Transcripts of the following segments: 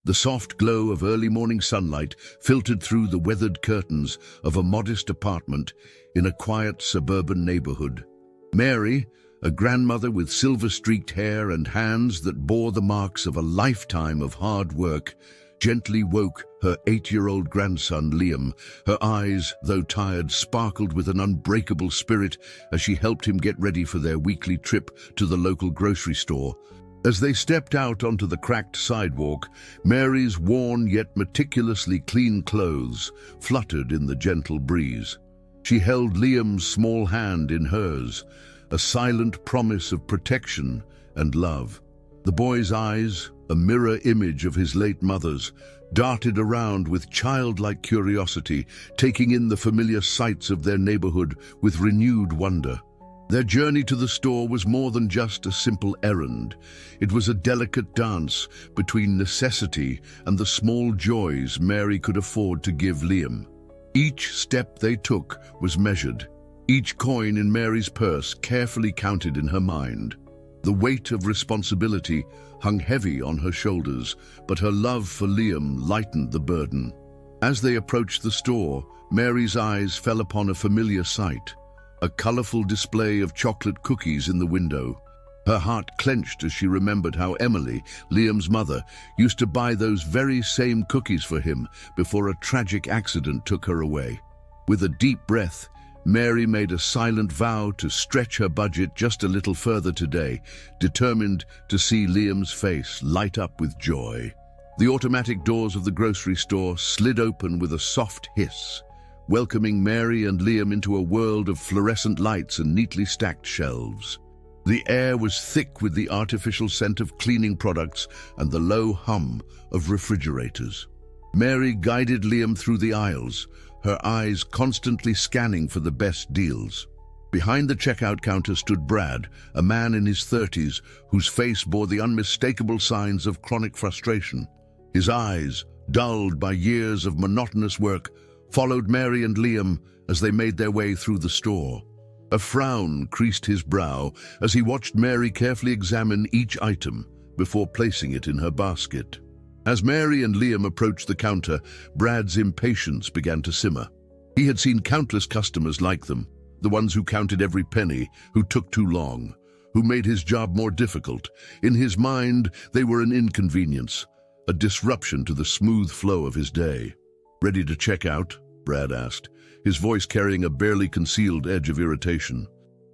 The soft glow of early morning sunlight filtered through the weathered curtains of a modest apartment in a quiet suburban neighborhood. Mary, a grandmother with silver-streaked hair and hands that bore the marks of a lifetime of hard work, gently woke her 8-year-old grandson, Liam. Her eyes, though tired, sparkled with an unbreakable spirit as she helped him get ready for their weekly trip to the local grocery store. As they stepped out onto the cracked sidewalk, Mary's worn yet meticulously clean clothes fluttered in the gentle breeze. She held Liam's small hand in hers, a silent promise of protection and love. The boy's eyes, a mirror image of his late mother's, darted around with childlike curiosity, taking in the familiar sights of their neighborhood with renewed wonder. Their journey to the store was more than just a simple errand. It was a delicate dance between necessity and the small joys Mary could afford to give Liam. Each step they took was measured, each coin in Mary's purse carefully counted in her mind. The weight of responsibility hung heavy on her shoulders, but her love for Liam lightened the burden. As they approached the store, Mary's eyes fell upon a familiar sight. A colorful display of chocolate cookies in the window. Her heart clenched as she remembered how Emily, Liam's mother, used to buy those very same cookies for him before a tragic accident took her away. With a deep breath, Mary made a silent vow to stretch her budget just a little further today, determined to see Liam's face light up with joy. The automatic doors of the grocery store slid open with a soft hiss, welcoming Mary and Liam into a world of fluorescent lights and neatly stacked shelves. The air was thick with the artificial scent of cleaning products and the low hum of refrigerators. Mary guided Liam through the aisles, her eyes constantly scanning for the best deals. Behind the checkout counter stood Brad, a man in his 30s whose face bore the unmistakable signs of chronic frustration. His eyes, dulled by years of monotonous work, followed Mary and Liam as they made their way through the store. A frown creased his brow as he watched Mary carefully examine each item before placing it in her basket. As Mary and Liam approached the counter, Brad's impatience began to simmer. He had seen countless customers like them, the ones who counted every penny, who took too long, who made his job more difficult. In his mind, they were an inconvenience, a disruption to the smooth flow of his day. "Ready to check out?" Brad asked, his voice carrying a barely concealed edge of irritation.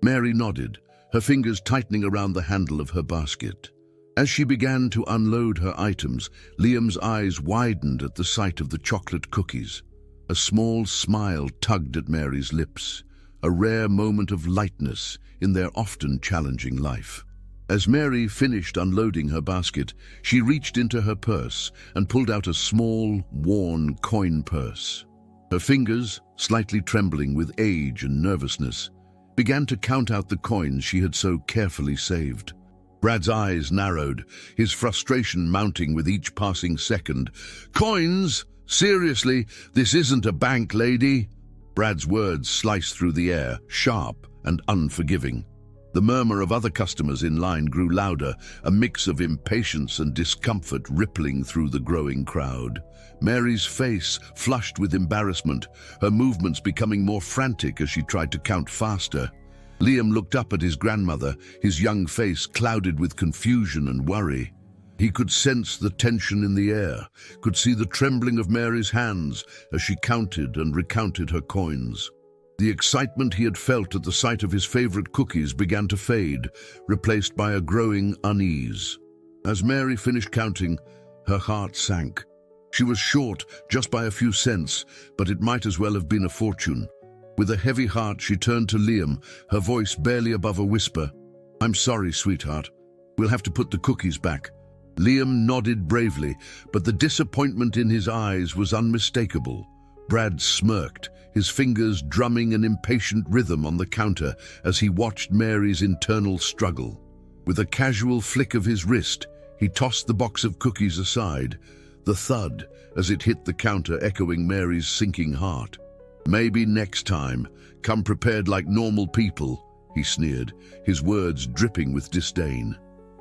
Mary nodded, her fingers tightening around the handle of her basket. As she began to unload her items, Liam's eyes widened at the sight of the chocolate cookies. A small smile tugged at Mary's lips, a rare moment of lightness in their often challenging life. As Mary finished unloading her basket, she reached into her purse and pulled out a small, worn coin purse. Her fingers, slightly trembling with age and nervousness, began to count out the coins she had so carefully saved. Brad's eyes narrowed, his frustration mounting with each passing second. "Coins? Seriously, this isn't a bank, lady." Brad's words sliced through the air, sharp and unforgiving. The murmur of other customers in line grew louder, a mix of impatience and discomfort rippling through the growing crowd. Mary's face flushed with embarrassment, her movements becoming more frantic as she tried to count faster. Liam looked up at his grandmother, his young face clouded with confusion and worry. He could sense the tension in the air, could see the trembling of Mary's hands as she counted and recounted her coins. The excitement he had felt at the sight of his favorite cookies began to fade, replaced by a growing unease. As Mary finished counting, her heart sank. She was short just by a few cents, but it might as well have been a fortune. With a heavy heart, she turned to Liam, her voice barely above a whisper. "I'm sorry, sweetheart. We'll have to put the cookies back." Liam nodded bravely, but the disappointment in his eyes was unmistakable. Brad smirked, his fingers drumming an impatient rhythm on the counter as he watched Mary's internal struggle. With a casual flick of his wrist, he tossed the box of cookies aside, the thud as it hit the counter echoing Mary's sinking heart. "Maybe next time, come prepared like normal people," he sneered, his words dripping with disdain.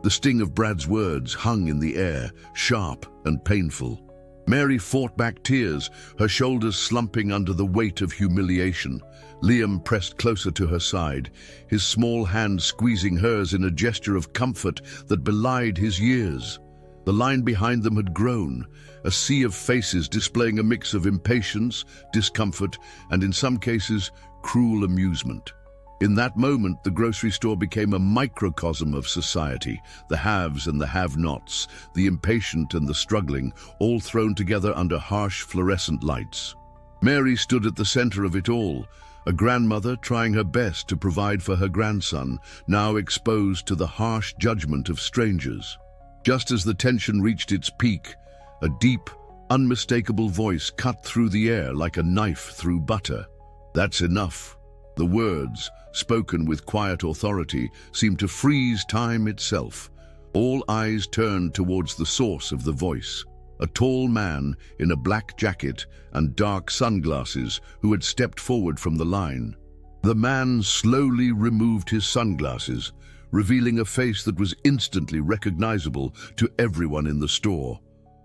The sting of Brad's words hung in the air, sharp and painful. Mary fought back tears, her shoulders slumping under the weight of humiliation. Liam pressed closer to her side, his small hand squeezing hers in a gesture of comfort that belied his years. The line behind them had grown, a sea of faces displaying a mix of impatience, discomfort, and in some cases, cruel amusement. In that moment, the grocery store became a microcosm of society, the haves and the have-nots, the impatient and the struggling, all thrown together under harsh fluorescent lights. Mary stood at the center of it all, a grandmother trying her best to provide for her grandson, now exposed to the harsh judgment of strangers. Just as the tension reached its peak, a deep, unmistakable voice cut through the air like a knife through butter. "That's enough." The words, spoken with quiet authority, seemed to freeze time itself. All eyes turned towards the source of the voice, a tall man in a black jacket and dark sunglasses who had stepped forward from the line. The man slowly removed his sunglasses, revealing a face that was instantly recognizable to everyone in the store.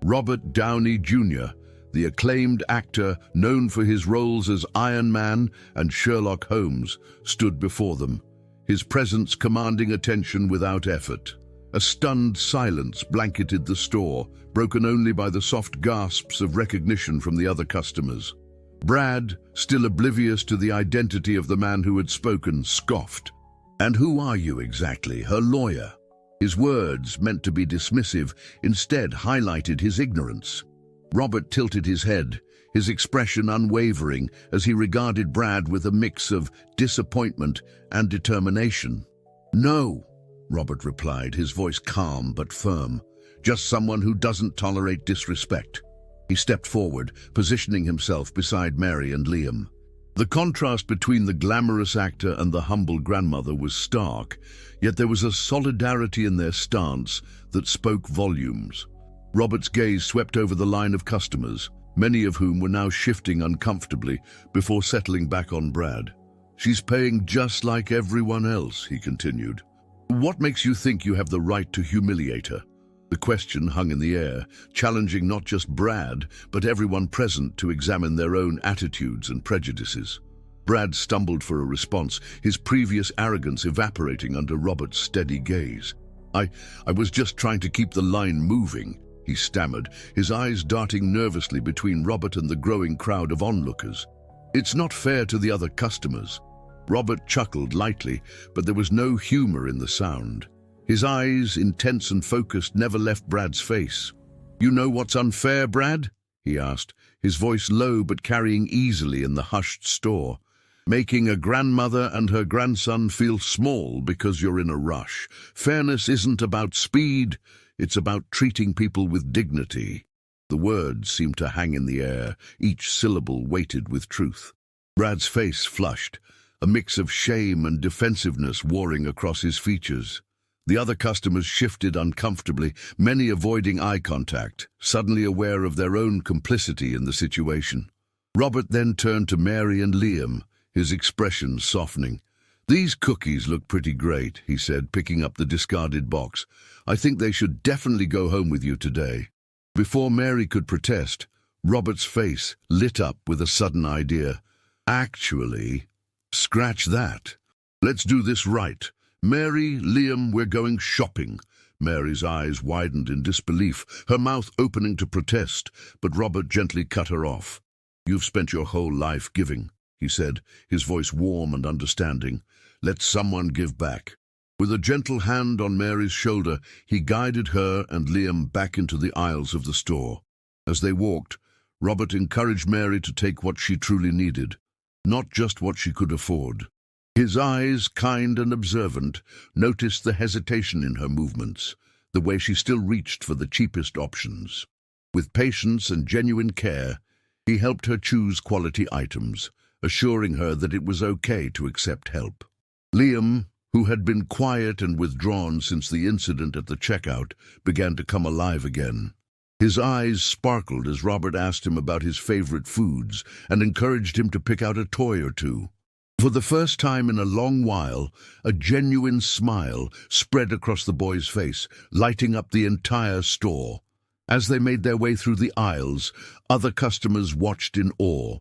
Robert Downey Jr., the acclaimed actor known for his roles as Iron Man and Sherlock Holmes, stood before them, his presence commanding attention without effort. A stunned silence blanketed the store, broken only by the soft gasps of recognition from the other customers. Brad, still oblivious to the identity of the man who had spoken, scoffed. "And who are you exactly, her lawyer?" His words, meant to be dismissive, instead highlighted his ignorance. Robert tilted his head, his expression unwavering as he regarded Brad with a mix of disappointment and determination. "No," Robert replied, his voice calm but firm. "Just someone who doesn't tolerate disrespect." He stepped forward, positioning himself beside Mary and Liam. The contrast between the glamorous actor and the humble grandmother was stark, yet there was a solidarity in their stance that spoke volumes. Robert's gaze swept over the line of customers, many of whom were now shifting uncomfortably before settling back on Brad. "She's paying just like everyone else," he continued. "What makes you think you have the right to humiliate her?" The question hung in the air, challenging not just Brad, but everyone present to examine their own attitudes and prejudices. Brad stumbled for a response, his previous arrogance evaporating under Robert's steady gaze. I was just trying to keep the line moving," he stammered, his eyes darting nervously between Robert and the growing crowd of onlookers. "It's not fair to the other customers." Robert chuckled lightly, but there was no humor in the sound. His eyes, intense and focused, never left Brad's face. "You know what's unfair, Brad?" he asked, his voice low but carrying easily in the hushed store. "Making a grandmother and her grandson feel small because you're in a rush. Fairness isn't about speed, it's about treating people with dignity." The words seemed to hang in the air, each syllable weighted with truth. Brad's face flushed, a mix of shame and defensiveness warring across his features. The other customers shifted uncomfortably, many avoiding eye contact, suddenly aware of their own complicity in the situation. Robert then turned to Mary and Liam, his expression softening. "These cookies look pretty great," he said, picking up the discarded box. "I think they should definitely go home with you today." Before Mary could protest, Robert's face lit up with a sudden idea. "Actually, scratch that. Let's do this right. Mary, Liam, we're going shopping." Mary's eyes widened in disbelief, her mouth opening to protest, but Robert gently cut her off. "You've spent your whole life giving," he said, his voice warm and understanding. "Let someone give back." With a gentle hand on Mary's shoulder, he guided her and Liam back into the aisles of the store. As they walked, Robert encouraged Mary to take what she truly needed, not just what she could afford. His eyes, kind and observant, noticed the hesitation in her movements, the way she still reached for the cheapest options. With patience and genuine care, he helped her choose quality items, assuring her that it was okay to accept help. Liam, who had been quiet and withdrawn since the incident at the checkout, began to come alive again. His eyes sparkled as Robert asked him about his favorite foods and encouraged him to pick out a toy or two. For the first time in a long while, a genuine smile spread across the boy's face, lighting up the entire store. As they made their way through the aisles, other customers watched in awe.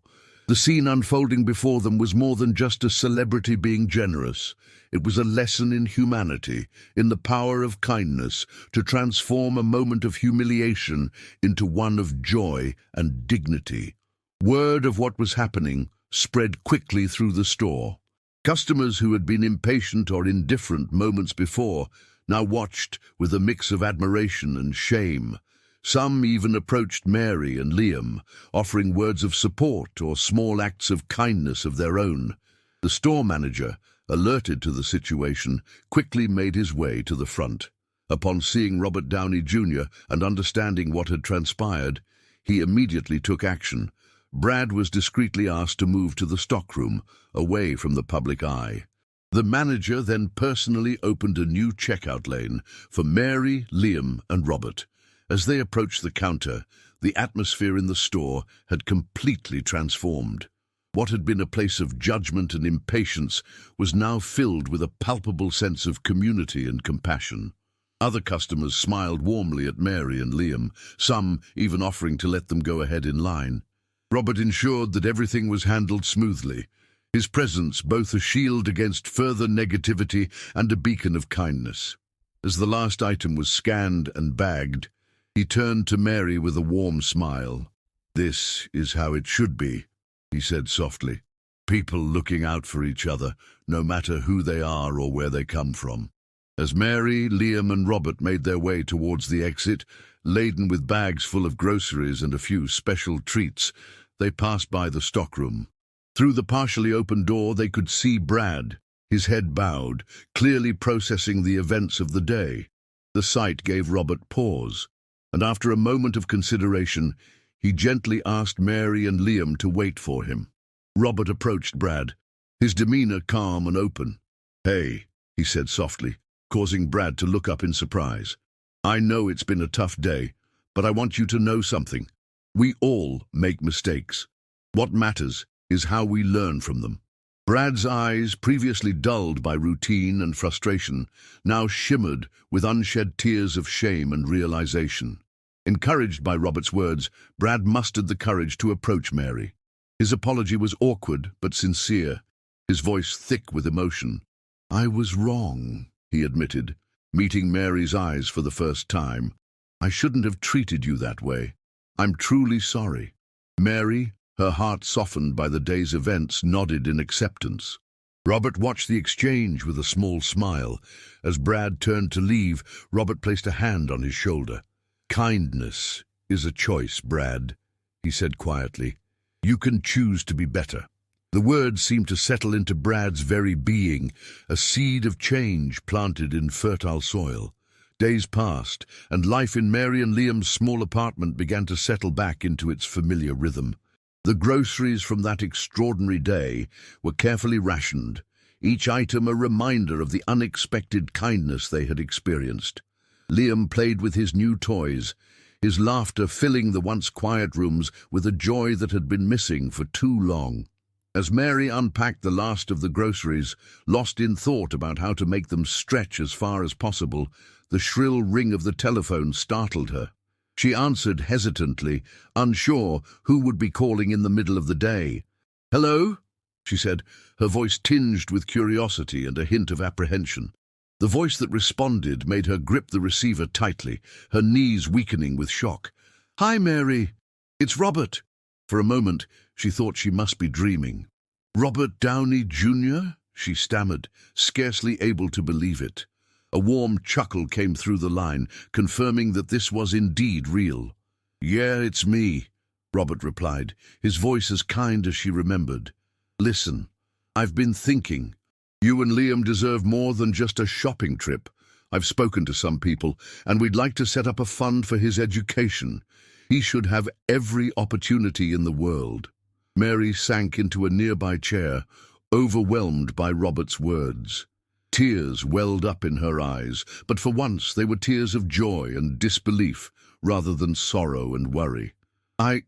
The scene unfolding before them was more than just a celebrity being generous. It was a lesson in humanity, in the power of kindness, to transform a moment of humiliation into one of joy and dignity. Word of what was happening spread quickly through the store. Customers who had been impatient or indifferent moments before now watched with a mix of admiration and shame. Some even approached Mary and Liam, offering words of support or small acts of kindness of their own. The store manager, alerted to the situation, quickly made his way to the front. Upon seeing Robert Downey Jr. and understanding what had transpired, he immediately took action. Brad was discreetly asked to move to the stockroom, away from the public eye. The manager then personally opened a new checkout lane for Mary, Liam, and Robert. As they approached the counter, the atmosphere in the store had completely transformed. What had been a place of judgment and impatience was now filled with a palpable sense of community and compassion. Other customers smiled warmly at Mary and Liam, some even offering to let them go ahead in line. Robert ensured that everything was handled smoothly, his presence both a shield against further negativity and a beacon of kindness. As the last item was scanned and bagged, he turned to Mary with a warm smile. "This is how it should be," he said softly. "People looking out for each other, no matter who they are or where they come from." As Mary, Liam, and Robert made their way towards the exit, laden with bags full of groceries and a few special treats, they passed by the stockroom. Through the partially open door they could see Brad, his head bowed, clearly processing the events of the day. The sight gave Robert pause, and after a moment of consideration, he gently asked Mary and Liam to wait for him. Robert approached Brad, his demeanor calm and open. "Hey," he said softly, causing Brad to look up in surprise. "I know it's been a tough day, but I want you to know something. We all make mistakes. What matters is how we learn from them." Brad's eyes, previously dulled by routine and frustration, now shimmered with unshed tears of shame and realization. Encouraged by Robert's words, Brad mustered the courage to approach Mary. His apology was awkward but sincere, his voice thick with emotion. "I was wrong," he admitted, meeting Mary's eyes for the first time. "I shouldn't have treated you that way. I'm truly sorry." Mary, her heart softened by the day's events, nodded in acceptance. Robert watched the exchange with a small smile. As Brad turned to leave, Robert placed a hand on his shoulder. "Kindness is a choice, Brad," he said quietly. "You can choose to be better." The words seemed to settle into Brad's very being, a seed of change planted in fertile soil. Days passed, and life in Mary and Liam's small apartment began to settle back into its familiar rhythm. The groceries from that extraordinary day were carefully rationed, each item a reminder of the unexpected kindness they had experienced. Liam played with his new toys, his laughter filling the once quiet rooms with a joy that had been missing for too long. As Mary unpacked the last of the groceries, lost in thought about how to make them stretch as far as possible, the shrill ring of the telephone startled her. She answered hesitantly, unsure who would be calling in the middle of the day. "Hello?" she said, her voice tinged with curiosity and a hint of apprehension. The voice that responded made her grip the receiver tightly, her knees weakening with shock. "Hi, Mary. It's Robert." For a moment, she thought she must be dreaming. "Robert Downey Jr.?" she stammered, scarcely able to believe it. A warm chuckle came through the line, confirming that this was indeed real. "Yeah, it's me," Robert replied, his voice as kind as she remembered. "Listen, I've been thinking. You and Liam deserve more than just a shopping trip. I've spoken to some people, and we'd like to set up a fund for his education. He should have every opportunity in the world." Mary sank into a nearby chair, overwhelmed by Robert's words. Tears welled up in her eyes, but for once they were tears of joy and disbelief, rather than sorrow and worry. I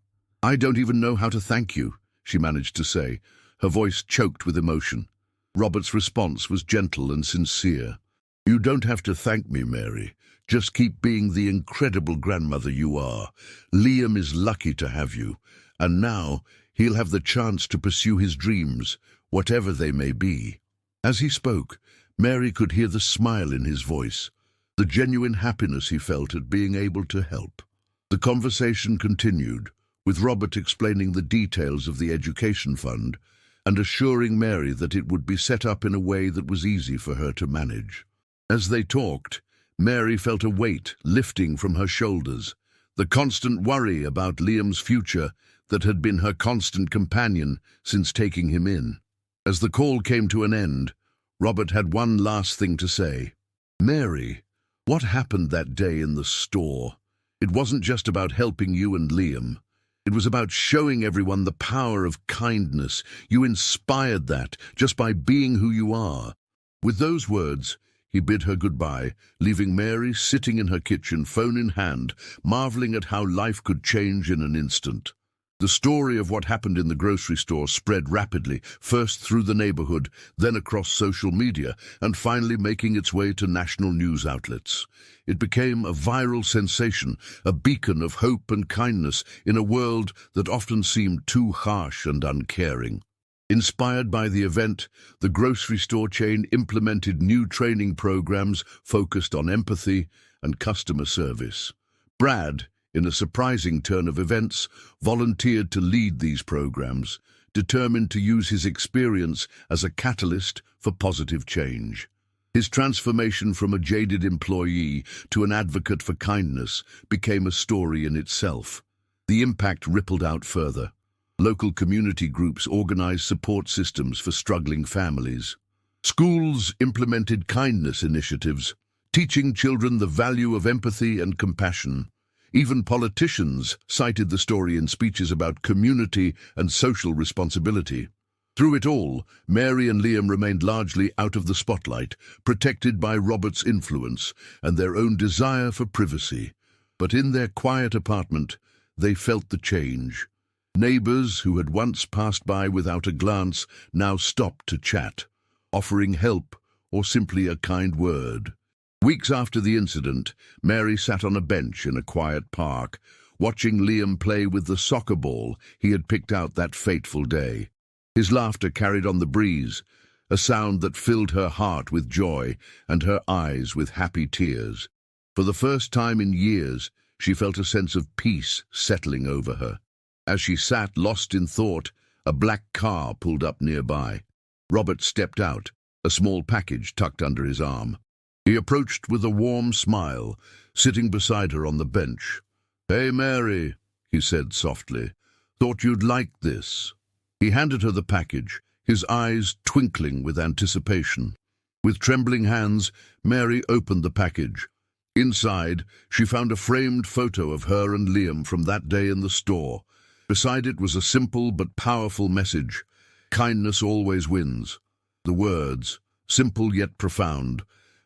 don't even know how to thank you," she managed to say, her voice choked with emotion. Robert's response was gentle and sincere. "You don't have to thank me, Mary. Just keep being the incredible grandmother you are. Liam is lucky to have you, and now he'll have the chance to pursue his dreams, whatever they may be." As he spoke, Mary could hear the smile in his voice, the genuine happiness he felt at being able to help. The conversation continued, with Robert explaining the details of the education fund and assuring Mary that it would be set up in a way that was easy for her to manage. As they talked, Mary felt a weight lifting from her shoulders, the constant worry about Liam's future that had been her constant companion since taking him in. As the call came to an end, Robert had one last thing to say. "Mary, what happened that day in the store? It wasn't just about helping you and Liam. It was about showing everyone the power of kindness. You inspired that just by being who you are." With those words, he bid her goodbye, leaving Mary sitting in her kitchen, phone in hand, marveling at how life could change in an instant. The story of what happened in the grocery store spread rapidly, first through the neighborhood, then across social media, and finally making its way to national news outlets. It became a viral sensation, a beacon of hope and kindness in a world that often seemed too harsh and uncaring. Inspired by the event, the grocery store chain implemented new training programs focused on empathy and customer service. Brad, in a surprising turn of events, volunteered to lead these programs, determined to use his experience as a catalyst for positive change. His transformation from a jaded employee to an advocate for kindness became a story in itself. The impact rippled out further. Local community groups organized support systems for struggling families. Schools implemented kindness initiatives, teaching children the value of empathy and compassion. Even politicians cited the story in speeches about community and social responsibility. Through it all, Mary and Liam remained largely out of the spotlight, protected by Robert's influence and their own desire for privacy. But in their quiet apartment, they felt the change. Neighbors who had once passed by without a glance now stopped to chat, offering help or simply a kind word. Weeks after the incident, Mary sat on a bench in a quiet park, watching Liam play with the soccer ball he had picked out that fateful day. His laughter carried on the breeze, a sound that filled her heart with joy and her eyes with happy tears. For the first time in years, she felt a sense of peace settling over her. As she sat lost in thought, a black car pulled up nearby. Robert stepped out, a small package tucked under his arm. He approached with a warm smile, sitting beside her on the bench. "Hey, Mary," he said softly. "Thought you'd like this." He handed her the package, his eyes twinkling with anticipation. With trembling hands, Mary opened the package. Inside, she found a framed photo of her and Liam from that day in the store. Beside it was a simple but powerful message: kindness always wins. The words, simple yet profound,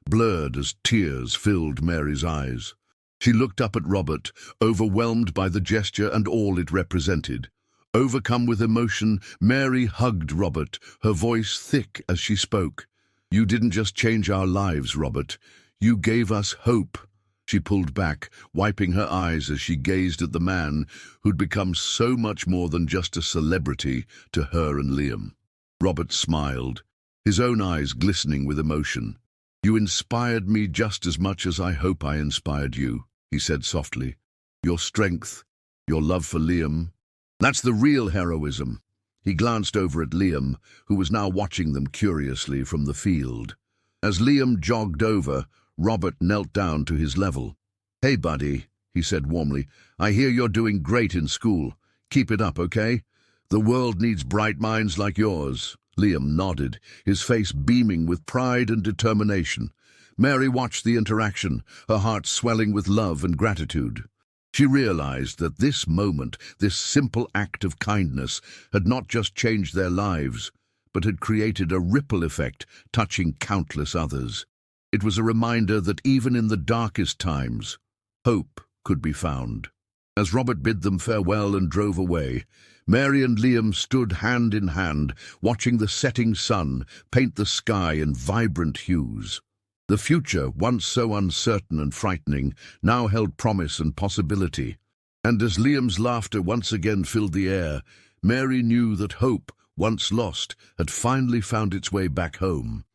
blurred as tears filled Mary's eyes. She looked up at Robert, overwhelmed by the gesture and all it represented. Overcome with emotion, Mary hugged Robert, her voice thick as she spoke. "You didn't just change our lives, Robert. You gave us hope." She pulled back, wiping her eyes as she gazed at the man who'd become so much more than just a celebrity to her and Liam. Robert smiled, his own eyes glistening with emotion. "You inspired me just as much as I hope I inspired you," he said softly. "Your strength, your love for Liam, that's the real heroism." He glanced over at Liam, who was now watching them curiously from the field. As Liam jogged over, Robert knelt down to his level. "Hey, buddy," he said warmly. "I hear you're doing great in school. Keep it up, okay? The world needs bright minds like yours." Liam nodded, his face beaming with pride and determination. Mary watched the interaction, her heart swelling with love and gratitude. She realized that this moment, this simple act of kindness, had not just changed their lives, but had created a ripple effect touching countless others. It was a reminder that even in the darkest times, hope could be found. As Robert bid them farewell and drove away, Mary and Liam stood hand in hand, watching the setting sun paint the sky in vibrant hues. The future, once so uncertain and frightening, now held promise and possibility. And as Liam's laughter once again filled the air, Mary knew that hope, once lost, had finally found its way back home.